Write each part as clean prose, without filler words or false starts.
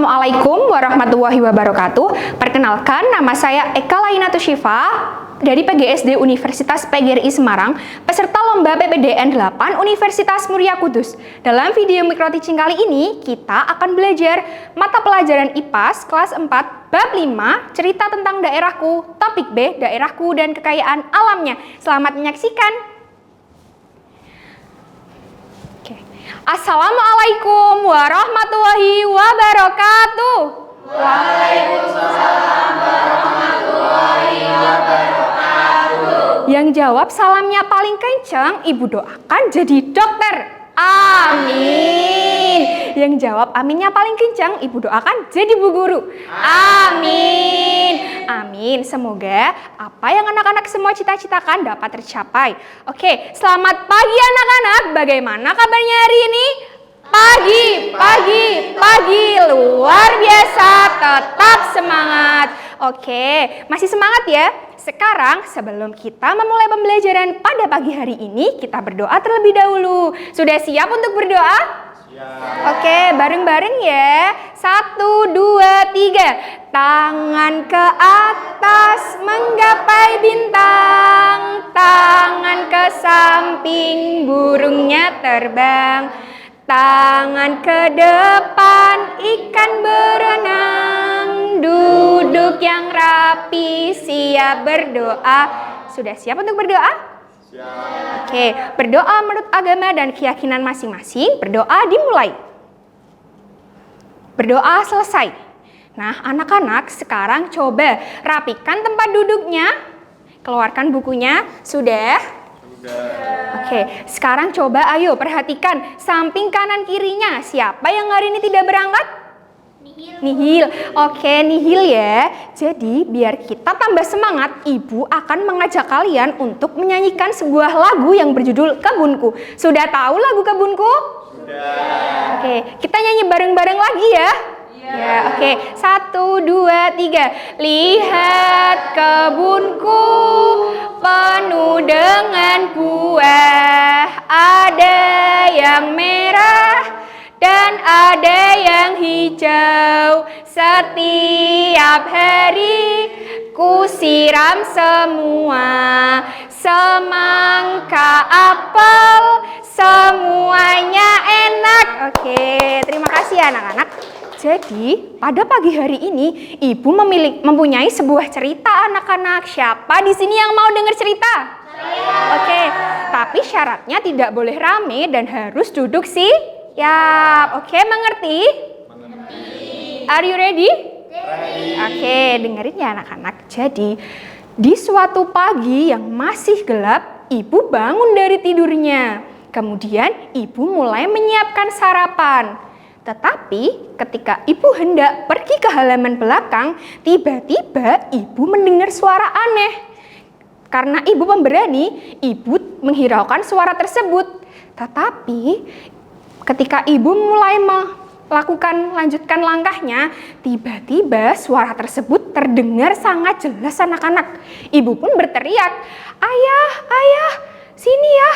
Assalamualaikum warahmatullahi wabarakatuh. Perkenalkan, nama saya Eka Lainatus Syifa dari PGSD Universitas PGRI Semarang, peserta lomba PPDN 8 Universitas Muria Kudus. Dalam video micro teaching kali ini, kita akan belajar mata pelajaran IPAS kelas 4 bab 5, cerita tentang daerahku, topik B, daerahku dan kekayaan alamnya. Selamat menyaksikan. Assalamualaikum warahmatullahi wabarakatuh. Waalaikumsalam warahmatullahi wabarakatuh. Yang jawab salamnya paling kencang, Ibu doakan jadi dokter. Amin. Yang jawab aminnya paling kencang, Ibu doakan jadi bu guru. Amin. Amin. Semoga apa yang anak-anak semua cita-citakan dapat tercapai. Oke, selamat pagi anak-anak. Bagaimana kabarnya hari ini? Pagi, luar biasa, tetap semangat. Oke, masih semangat ya? Sekarang sebelum kita memulai pembelajaran pada pagi hari ini, kita berdoa terlebih dahulu. Sudah siap untuk berdoa? Siap. Oke, bareng-bareng ya. 1, 2, 3. Tangan ke atas menggapai bintang. Tangan ke samping, burungnya terbang. Tangan ke depan, ikan berenang. Duduk yang rapi, siap berdoa. Sudah siap untuk berdoa? Siap. Oke, berdoa menurut agama dan keyakinan masing-masing. Berdoa dimulai. Berdoa selesai. Nah, anak-anak sekarang coba rapikan tempat duduknya. Keluarkan bukunya. Sudah? Oke, sekarang coba ayo perhatikan samping kanan kirinya. Siapa yang hari ini tidak berangkat? Nihil. Oke, nihil ya. Jadi biar kita tambah semangat, Ibu akan mengajak kalian untuk menyanyikan sebuah lagu yang berjudul Kebunku. Sudah tahu lagu Kebunku? Sudah. Oke, kita nyanyi bareng-bareng lagi ya. Ya, oke. 1, 2, 3. Lihat kebunku penuh dengan buah. Ada yang merah dan ada yang hijau. Setiap hari ku siram semua. Semangka, apel, semuanya enak. Oke, terima kasih anak-anak. Jadi, pada pagi hari ini, Ibu mempunyai sebuah cerita anak-anak. Siapa di sini yang mau dengar cerita? Saya. Oke, tapi syaratnya tidak boleh rame dan harus duduk siap. Oke, mengerti? Mengerti. Are you ready? Ready. Oke, dengerin ya anak-anak. Jadi, di suatu pagi yang masih gelap, Ibu bangun dari tidurnya. Kemudian, Ibu mulai menyiapkan sarapan. Tetapi ketika Ibu hendak pergi ke halaman belakang, tiba-tiba Ibu mendengar suara aneh. Karena Ibu pemberani, Ibu menghiraukan suara tersebut. Tetapi ketika Ibu mulai lanjutkan langkahnya, tiba-tiba suara tersebut terdengar sangat jelas anak-anak. Ibu pun berteriak, "Ayah, sini ya."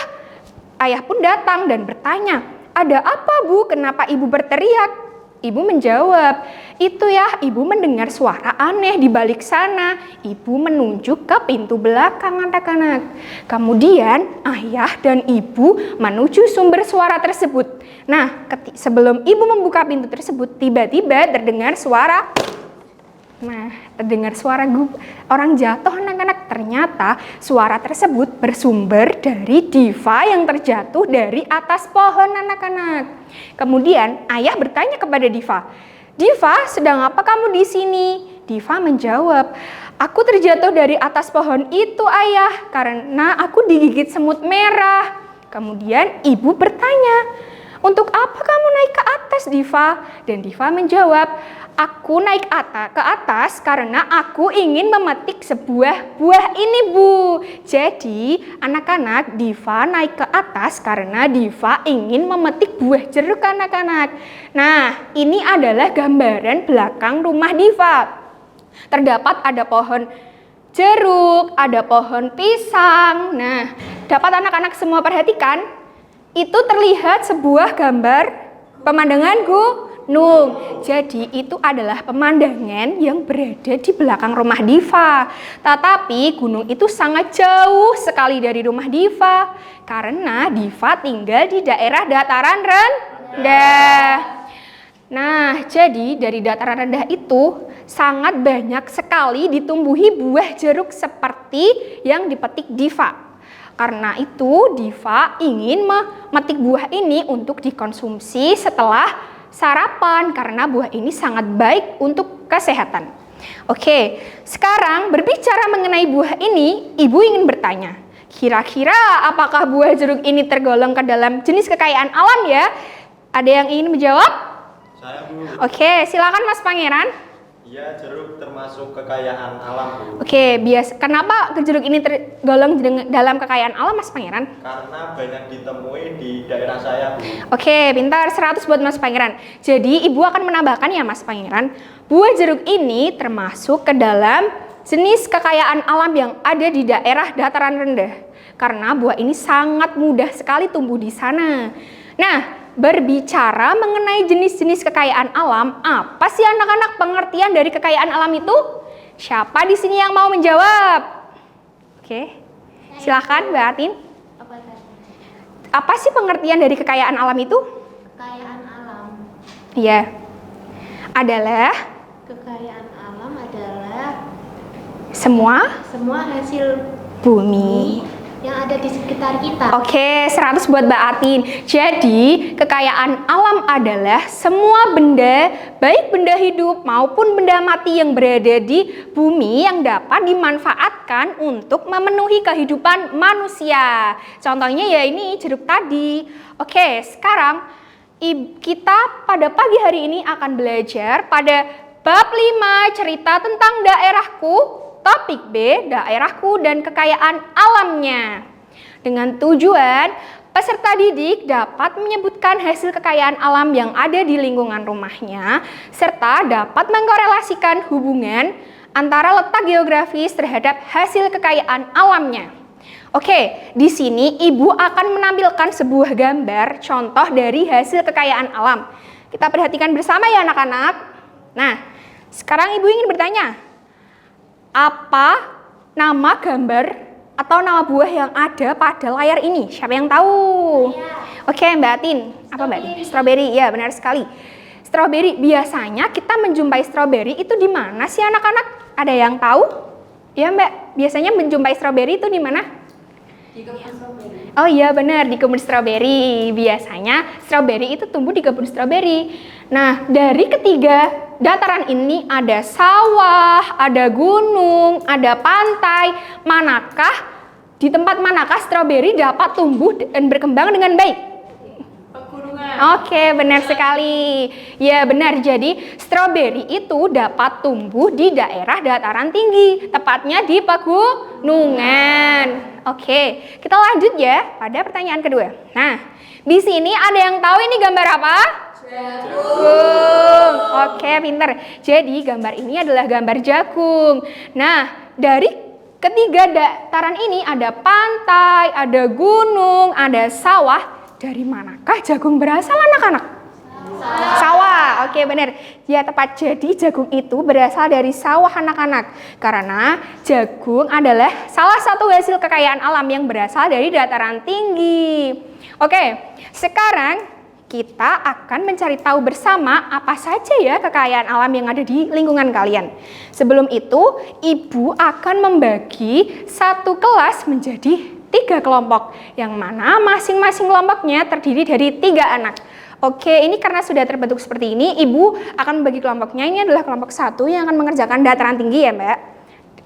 Ayah pun datang dan bertanya, "Ada apa, Bu? Kenapa Ibu berteriak?" Ibu menjawab, "Itu ya, Ibu mendengar suara aneh di balik sana." Ibu menunjuk ke pintu belakang anak-anak. Kemudian ayah dan ibu menuju sumber suara tersebut. Nah, sebelum ibu membuka pintu tersebut, tiba-tiba terdengar suara orang jatuh anak-anak. Ternyata suara tersebut bersumber dari Diva yang terjatuh dari atas pohon anak-anak. Kemudian ayah bertanya kepada Diva, "Diva, sedang apa kamu di sini?" Diva menjawab, "Aku terjatuh dari atas pohon itu, Ayah, karena aku digigit semut merah." Kemudian ibu bertanya, "Untuk apa kamu naik ke atas, Diva?" Dan Diva menjawab, "Aku naik ke atas karena aku ingin memetik sebuah buah ini, Bu." Jadi, anak-anak, Diva naik ke atas karena Diva ingin memetik buah jeruk anak-anak. Nah, ini adalah gambaran belakang rumah Diva. Terdapat ada pohon jeruk, ada pohon pisang. Nah, dapat anak-anak semua perhatikan? Itu terlihat sebuah gambar pemandanganku. gunung. Jadi itu adalah pemandangan yang berada di belakang rumah Diva. Tetapi gunung itu sangat jauh sekali dari rumah Diva karena Diva tinggal di daerah dataran rendah. Nah, jadi dari dataran rendah itu sangat banyak sekali ditumbuhi buah jeruk seperti yang dipetik Diva. Karena itu Diva ingin memetik buah ini untuk dikonsumsi setelah sarapan karena buah ini sangat baik untuk kesehatan. Oke, sekarang berbicara mengenai buah ini, Ibu ingin bertanya, kira-kira apakah buah jeruk ini tergolong ke dalam jenis kekayaan alam ya? Ada yang ingin menjawab? Saya, Bu. Oke, silakan Mas Pangeran. Iya, jeruk termasuk kekayaan alam, Bu. Oke, kenapa jeruk ini tergolong dalam kekayaan alam, Mas Pangeran? Karena banyak ditemui di daerah saya, Bu. Oke, pintar, 100 buat Mas Pangeran. Jadi, Ibu akan menambahkan ya, Mas Pangeran, buah jeruk ini termasuk ke dalam jenis kekayaan alam yang ada di daerah dataran rendah. Karena buah ini sangat mudah sekali tumbuh di sana. Nah, berbicara mengenai jenis-jenis kekayaan alam, apa sih anak-anak pengertian dari kekayaan alam itu? Siapa di sini yang mau menjawab? Oke, silakan Mbak Atin. Apa sih pengertian dari kekayaan alam itu? Kekayaan alam. Iya, adalah Kekayaan alam adalah semua hasil bumi. yang ada di sekitar kita. Oke, 100 buat Mbak Atin. Jadi, kekayaan alam adalah semua benda, baik benda hidup maupun benda mati yang berada di bumi yang dapat dimanfaatkan untuk memenuhi kehidupan manusia. Contohnya ya ini jeruk tadi. Oke, sekarang kita pada pagi hari ini akan belajar pada bab 5 cerita tentang daerahku. Topik B, daerahku dan kekayaan alamnya. Dengan tujuan, peserta didik dapat menyebutkan hasil kekayaan alam yang ada di lingkungan rumahnya, serta dapat mengkorelasikan hubungan antara letak geografis terhadap hasil kekayaan alamnya. Oke, di sini Ibu akan menampilkan sebuah gambar contoh dari hasil kekayaan alam. Kita perhatikan bersama ya anak-anak. Nah, sekarang Ibu ingin bertanya, apa nama gambar atau nama buah yang ada pada layar ini? Siapa yang tahu? Oke, Mbak Atin. Apa Mbak Atin? Strawberry. Ya, benar sekali. Strawberry. Biasanya kita menjumpai strawberry itu di mana sih anak-anak? Ada yang tahu? Ya, Mbak. Biasanya menjumpai strawberry itu di mana? Di kebun stroberi. Oh iya benar, di kebun stroberi. Biasanya stroberi itu tumbuh di kebun stroberi. Nah, dari ketiga dataran ini ada sawah, ada gunung, ada pantai. Di tempat manakah stroberi dapat tumbuh dan berkembang dengan baik? Pegunungan. Oke, benar sekali. Ya benar, jadi stroberi itu dapat tumbuh di daerah dataran tinggi, tepatnya di pegunungan. Oke, kita lanjut ya pada pertanyaan kedua. Nah, di sini ada yang tahu ini gambar apa? Jagung. Oke, pinter. Jadi gambar ini adalah gambar jagung. Nah, dari ketiga dataran ini ada pantai, ada gunung, ada sawah. Dari manakah jagung berasal anak-anak? Sawah, oke benar. Ya tepat, jadi jagung itu berasal dari sawah anak-anak. Karena jagung adalah salah satu hasil kekayaan alam yang berasal dari dataran tinggi. Oke, sekarang kita akan mencari tahu bersama apa saja ya kekayaan alam yang ada di lingkungan kalian. Sebelum itu, Ibu akan membagi satu kelas menjadi 3 kelompok, yang mana masing-masing kelompoknya terdiri dari 3 anak. Oke, ini karena sudah terbentuk seperti ini, Ibu akan membagi kelompoknya. Ini adalah kelompok 1 yang akan mengerjakan dataran tinggi ya Mbak.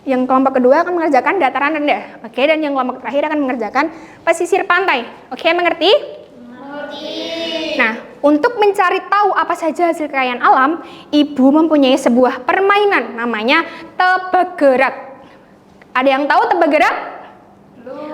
Yang kelompok kedua akan mengerjakan dataran rendah. Oke, dan yang kelompok terakhir akan mengerjakan pesisir pantai. Oke, mengerti? Mengerti. Nah, untuk mencari tahu apa saja hasil kekayaan alam, Ibu mempunyai sebuah permainan namanya tebak gerak. Ada yang tahu tebak gerak?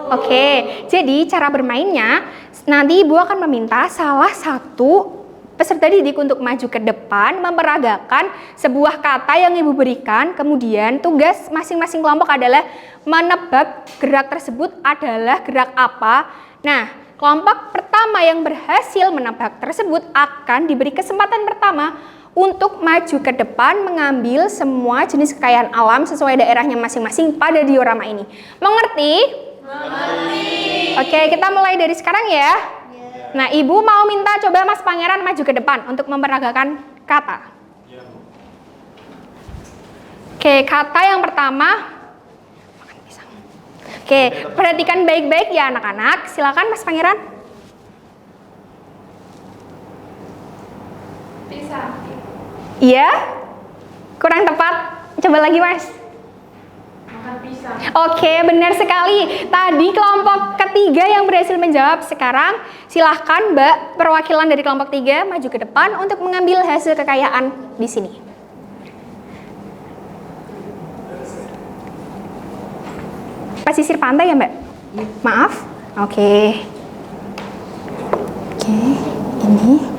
Oke, jadi cara bermainnya nanti Ibu akan meminta salah satu peserta didik untuk maju ke depan memperagakan sebuah kata yang Ibu berikan. Kemudian tugas masing-masing kelompok adalah menebak gerak tersebut adalah gerak apa. Nah, kelompok pertama yang berhasil menebak tersebut akan diberi kesempatan pertama untuk maju ke depan mengambil semua jenis kekayaan alam sesuai daerahnya masing-masing pada diorama ini. Mengerti? Mengerti. Oke, kita mulai dari sekarang ya. Nah, Ibu mau minta coba Mas Pangeran maju ke depan untuk memperagakan kata. Oke, kata yang pertama. Oke, perhatikan baik-baik ya anak-anak. Silakan Mas Pangeran. Pisang. Iya? Kurang tepat. Coba lagi, Mas. Makan pisang. Oke, benar sekali. Tadi kelompok ketiga yang berhasil menjawab. Sekarang silahkan Mbak perwakilan dari kelompok 3 maju ke depan untuk mengambil hasil kekayaan di sini. Pesisir pantai ya Mbak? Maaf. Oke. Oke, ini.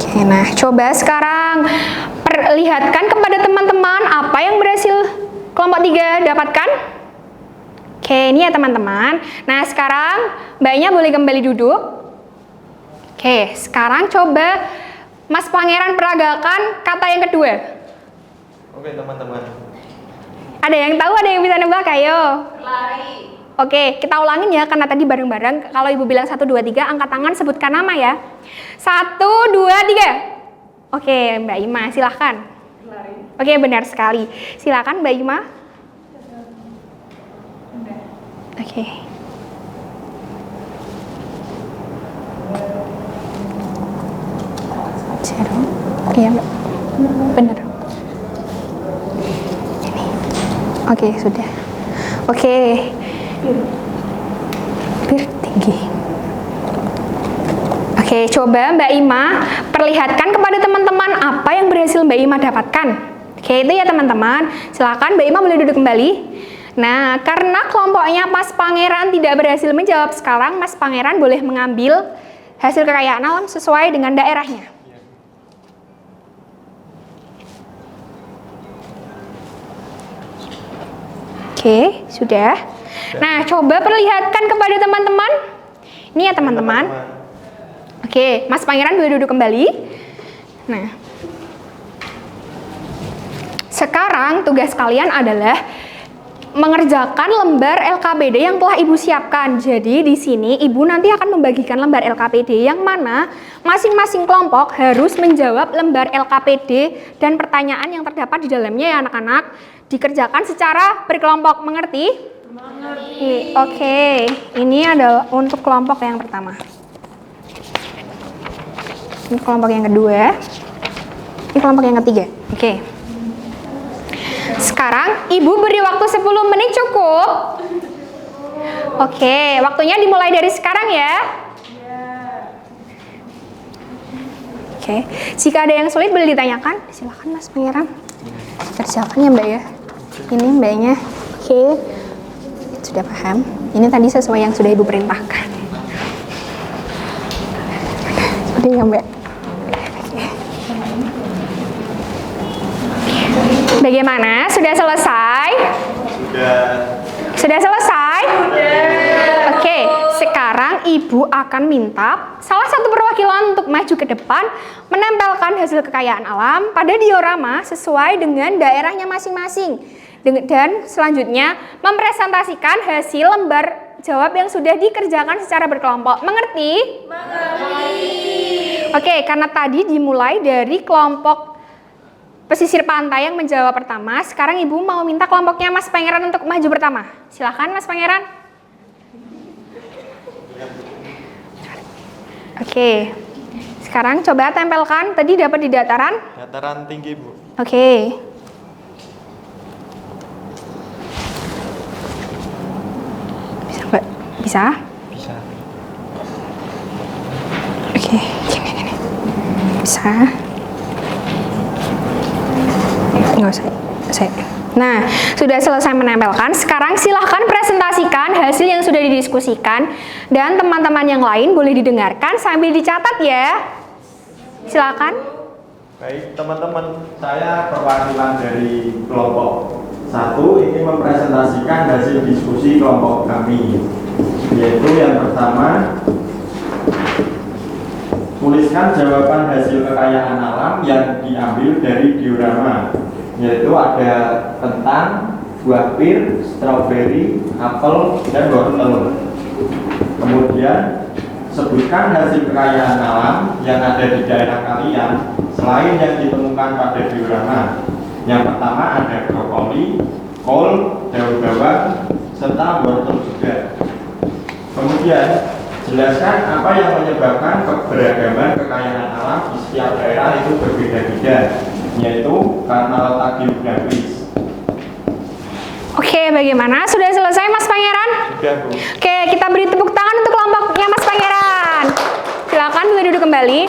Oke, nah coba sekarang perlihatkan kepada teman-teman apa yang berhasil kelompok 3 dapatkan. Oke, ini ya teman-teman. Nah sekarang Mbaknya boleh kembali duduk. Oke, sekarang coba Mas Pangeran peragakan kata yang kedua. Oke teman-teman. Ada yang tahu, ada yang bisa nebak? Ayo. Berlari. Oke, kita ulangin ya karena tadi bareng-bareng. Kalau Ibu bilang 1, 2, 3, angkat tangan sebutkan nama ya. 1, 2, 3. Oke, Mbak Ima, silahkan. Berlari. Oke, benar sekali. Silakan Mbak Ima. Udah. Oke. Zero. Iya, Mbak. Benar. Ini. Oke, sudah. Oke. Bir tinggi. Oke, coba Mbak Ima perlihatkan kepada teman-teman apa yang berhasil Mbak Ima dapatkan. Oke, itu ya teman-teman. Silakan Mbak Ima boleh duduk kembali. Nah, karena kelompoknya Mas Pangeran tidak berhasil menjawab, sekarang Mas Pangeran boleh mengambil hasil kekayaan alam sesuai dengan daerahnya. Oke, sudah. Nah, coba perlihatkan kepada teman-teman. Ini ya teman-teman. Oke, Mas Pangeran boleh duduk kembali. Nah, sekarang tugas kalian adalah mengerjakan lembar LKPD yang telah Ibu siapkan. Jadi di sini Ibu nanti akan membagikan lembar LKPD yang mana masing-masing kelompok harus menjawab lembar LKPD dan pertanyaan yang terdapat di dalamnya ya anak-anak. Dikerjakan secara berkelompok, mengerti? Mengerti. Oke, ini adalah untuk kelompok yang pertama. Ini kelompok yang kedua. Ini kelompok yang ketiga. Oke. Sekarang Ibu beri waktu 10 menit cukup? Oke, waktunya dimulai dari sekarang ya. Oke, jika ada yang sulit boleh ditanyakan. Silakan Mas Pangeran. Kerjakan ya Mbak ya. Ini Mbaknya. Oke, sudah paham. Ini tadi sesuai yang sudah Ibu perintahkan. Sudah ya Mbak. Bagaimana? Sudah selesai? Sudah selesai? Oke, sekarang Ibu akan minta salah satu perwakilan untuk maju ke depan menempelkan hasil kekayaan alam pada diorama sesuai dengan daerahnya masing-masing. Dan selanjutnya mempresentasikan hasil lembar jawab yang sudah dikerjakan secara berkelompok. Mengerti? Mengerti. Oke, karena tadi dimulai dari kelompok pesisir pantai yang menjawab pertama, sekarang Ibu mau minta kelompoknya Mas Pangeran untuk maju pertama. Silahkan Mas Pangeran. Oke, sekarang coba tempelkan, tadi dapat di dataran? Dataran tinggi Bu. Oke. Bisa Mbak? Bisa? Bisa. Oke, gini. Bisa. Nggak usah. Nah, sudah selesai menempelkan. Sekarang silahkan presentasikan hasil yang sudah didiskusikan dan teman-teman yang lain boleh didengarkan sambil dicatat ya. Silakan. Baik teman-teman, saya perwakilan dari kelompok Satu, ini mempresentasikan hasil diskusi kelompok kami, yaitu yang pertama, tuliskan jawaban hasil kekayaan alam yang diambil dari diorama, yaitu ada kentang, buah pir, stroberi, apel, dan wortel. Kemudian sebutkan hasil kekayaan alam yang ada di daerah kalian selain yang ditemukan pada diorama. Yang pertama ada brokoli, kol, daun bawang, serta wortel juga. Kemudian jelaskan apa yang menyebabkan keberagaman kekayaan alam di setiap daerah itu berbeda-beda, yaitu karena letak geografis. Oke, bagaimana? Sudah selesai Mas Pangeran? Sudah, Bu. Oke, kita beri tepuk tangan untuk kelompoknya Mas Pangeran. Silakan boleh duduk kembali.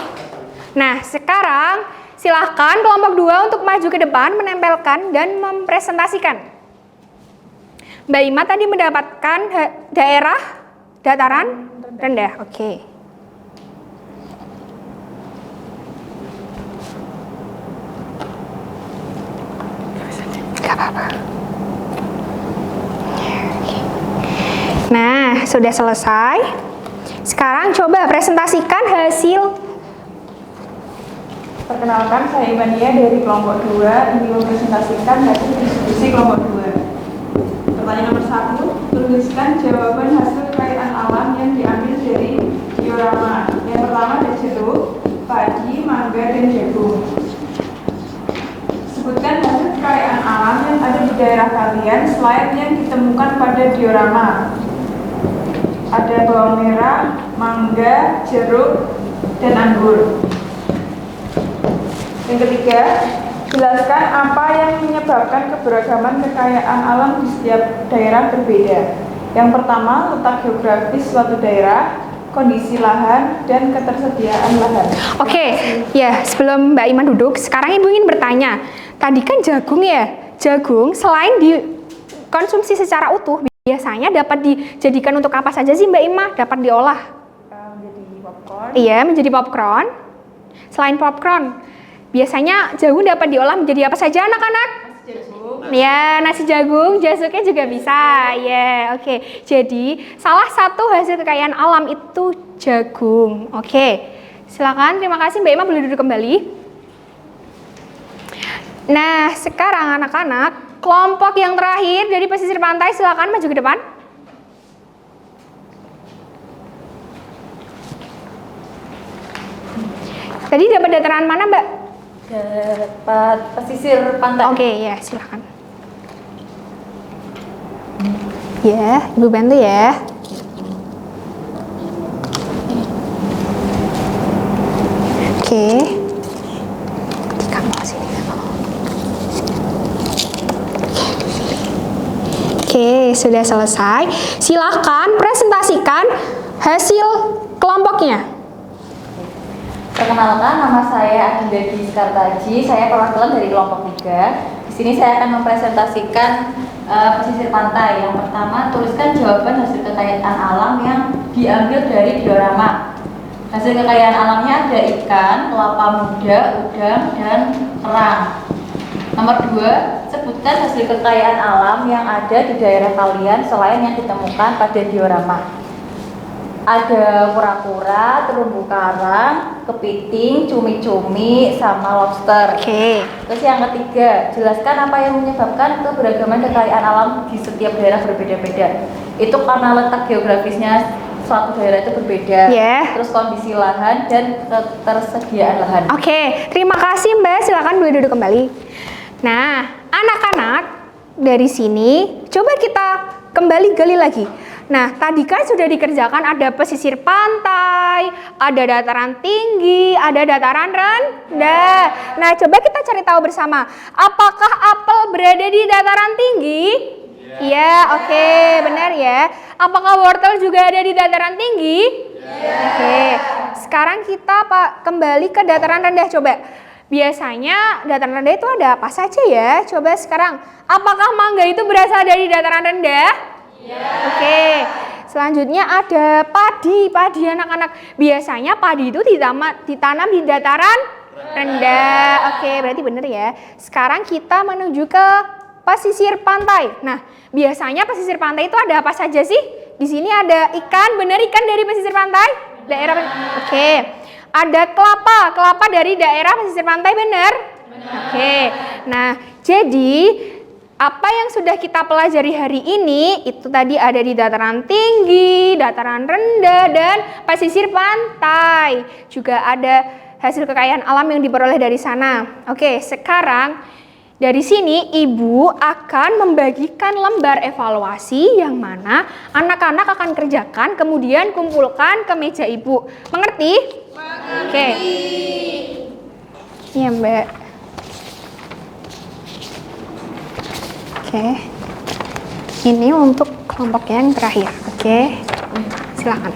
Nah, sekarang silakan kelompok 2 untuk maju ke depan, menempelkan dan mempresentasikan. Mbak Ima tadi mendapatkan daerah dataran rendah. Oke. Gak apa-apa. Nah, sudah selesai. Sekarang coba presentasikan hasil. Perkenalkan, saya Imania dari kelompok 2 ingin mempresentasikan hasil diskusi kelompok 2. Pertanyaan nomor 1, tuliskan jawaban hasil kekayaan alam yang diambil dari diorama. Yang pertama ada jeruk, padi, mangga, dan jagung. Sebutkan hasil kekayaan alam yang ada di daerah kalian selain yang ditemukan pada diorama. Ada bawang merah, mangga, jeruk, dan anggur. Yang ketiga, jelaskan apa yang menyebabkan keberagaman kekayaan alam di setiap daerah berbeda. Yang pertama, letak geografis suatu daerah, kondisi lahan, dan ketersediaan lahan. Oke, ya sebelum Mbak Ima duduk, sekarang Ibu ingin bertanya. Tadi kan jagung ya, jagung selain dikonsumsi secara utuh, biasanya dapat dijadikan untuk apa saja sih Mbak Ima? Dapat diolah? Menjadi popcorn. Iya, menjadi popcorn. Selain popcorn, biasanya jagung dapat diolah menjadi apa saja anak-anak? Jagung. Ya, nasi jagung, jasuknya juga bisa. Ya, oke. Jadi, salah satu hasil kekayaan alam itu jagung. Oke. Silakan, terima kasih Mbak Ima, boleh duduk kembali. Nah, sekarang anak-anak, kelompok yang terakhir dari pesisir pantai, silakan maju ke depan. Tadi dapat dataran mana, Mbak? Dapat pesisir pantai. Oke, ya, silakan. Ya, Ibu bantu ya. Oke. Kamu sini. Oke, sudah selesai. Silakan presentasikan hasil kelompoknya. Perkenalkan, nama saya Adinda Giskartaji. Saya perwakilan dari kelompok 3. Di sini saya akan mempresentasikan pesisir pantai. Yang pertama, tuliskan jawaban hasil kekayaan alam yang diambil dari diorama. Hasil kekayaan alamnya ada ikan, kelapa muda, udang, dan kerang. Nomor 2, sebutkan hasil kekayaan alam yang ada di daerah kalian selain yang ditemukan pada diorama. Ada kura-kura, terumbu karang, kepiting, cumi-cumi, sama lobster. Oke. Terus yang ketiga, jelaskan apa yang menyebabkan keberagaman kekayaan alam di setiap daerah berbeda-beda. Itu karena letak geografisnya suatu daerah itu berbeda. Yeah. Terus kondisi lahan dan ketersediaan lahan. Oke, terima kasih Mbak. Silakan boleh duduk kembali. Nah, anak-anak dari sini coba kita kembali gali lagi. Nah, tadi kan sudah dikerjakan ada pesisir pantai, ada dataran tinggi, ada dataran rendah. Nah, coba kita cari tahu bersama. Apakah apel berada di dataran tinggi? Iya, oke, benar ya. Apakah wortel juga ada di dataran tinggi? Oke. Sekarang kita kembali ke dataran rendah coba. Biasanya dataran rendah itu ada apa saja ya? Coba sekarang, apakah mangga itu berasal dari dataran rendah? Oke. Selanjutnya ada padi anak-anak. Biasanya padi itu ditanam di dataran rendah. Oke, berarti benar ya. Sekarang kita menuju ke pesisir pantai. Nah, biasanya pesisir pantai itu ada apa saja sih? Di sini ada ikan, benar ikan dari pesisir pantai? Daerah Oke. Ada kelapa dari daerah pesisir pantai, benar? Oke. Nah, jadi apa yang sudah kita pelajari hari ini itu tadi ada di dataran tinggi, dataran rendah, dan pesisir pantai. Juga ada hasil kekayaan alam yang diperoleh dari sana. Oke, sekarang dari sini Ibu akan membagikan lembar evaluasi yang mana anak-anak akan kerjakan, kemudian kumpulkan ke meja Ibu. Mengerti? Oke. Iya, Mbak. Oke. Ini untuk kelompok yang terakhir. Oke. Silakan.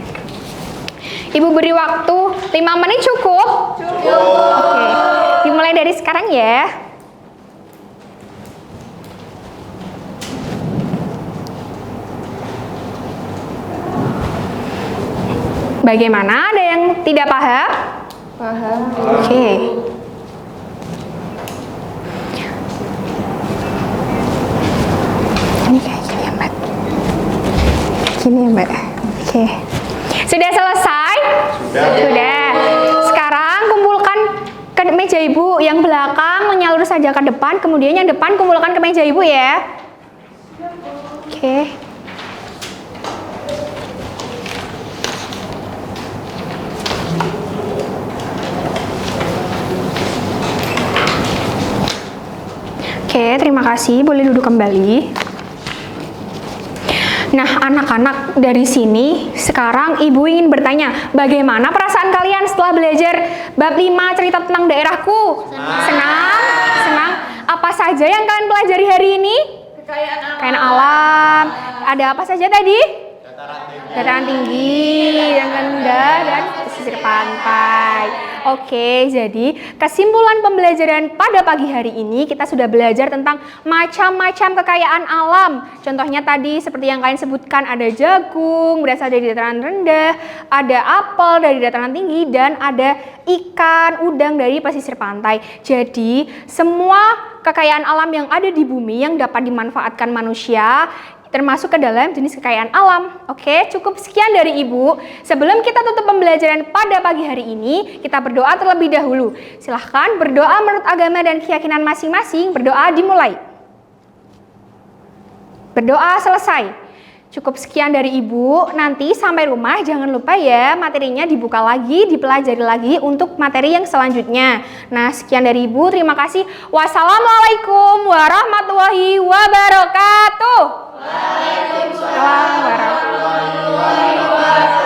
Ibu beri waktu 5 menit cukup? Cukup. Oke. Dimulai dari sekarang ya. Bagaimana? Ada yang tidak paham? Paham. Oke. Ini kayak gini ya, Mbak. Gini ya, Mbak. Oke. Sudah selesai? Sudah. Sekarang kumpulkan ke meja Ibu. Yang belakang menyalur saja ke depan, kemudian yang depan kumpulkan ke meja Ibu ya. Oke. Oke, terima kasih. Boleh duduk kembali. Nah, anak-anak dari sini, sekarang Ibu ingin bertanya, bagaimana perasaan kalian setelah belajar bab 5 cerita tentang daerahku? Senang? Senang? Apa saja yang kalian pelajari hari ini? Kekayaan alam. Ada apa saja tadi? Dataran tinggi, yang rendah, dan pesisir pantai. Oke, jadi kesimpulan pembelajaran pada pagi hari ini kita sudah belajar tentang macam-macam kekayaan alam. Contohnya tadi seperti yang kalian sebutkan, ada jagung berasal dari dataran rendah, ada apel dari dataran tinggi, dan ada ikan, udang dari pesisir pantai. Jadi semua kekayaan alam yang ada di bumi yang dapat dimanfaatkan manusia termasuk ke dalam jenis kekayaan alam. Oke, cukup sekian dari Ibu. Sebelum kita tutup pembelajaran pada pagi hari ini, kita berdoa terlebih dahulu. Silahkan berdoa menurut agama dan keyakinan masing-masing. Berdoa dimulai. Berdoa selesai. Cukup sekian dari Ibu. Nanti sampai rumah jangan lupa ya, materinya dibuka lagi, dipelajari lagi untuk materi yang selanjutnya. Nah, sekian dari Ibu. Terima kasih. Wassalamualaikum warahmatullahi wabarakatuh. Waalaikumsalam warahmatullahi wabarakatuh.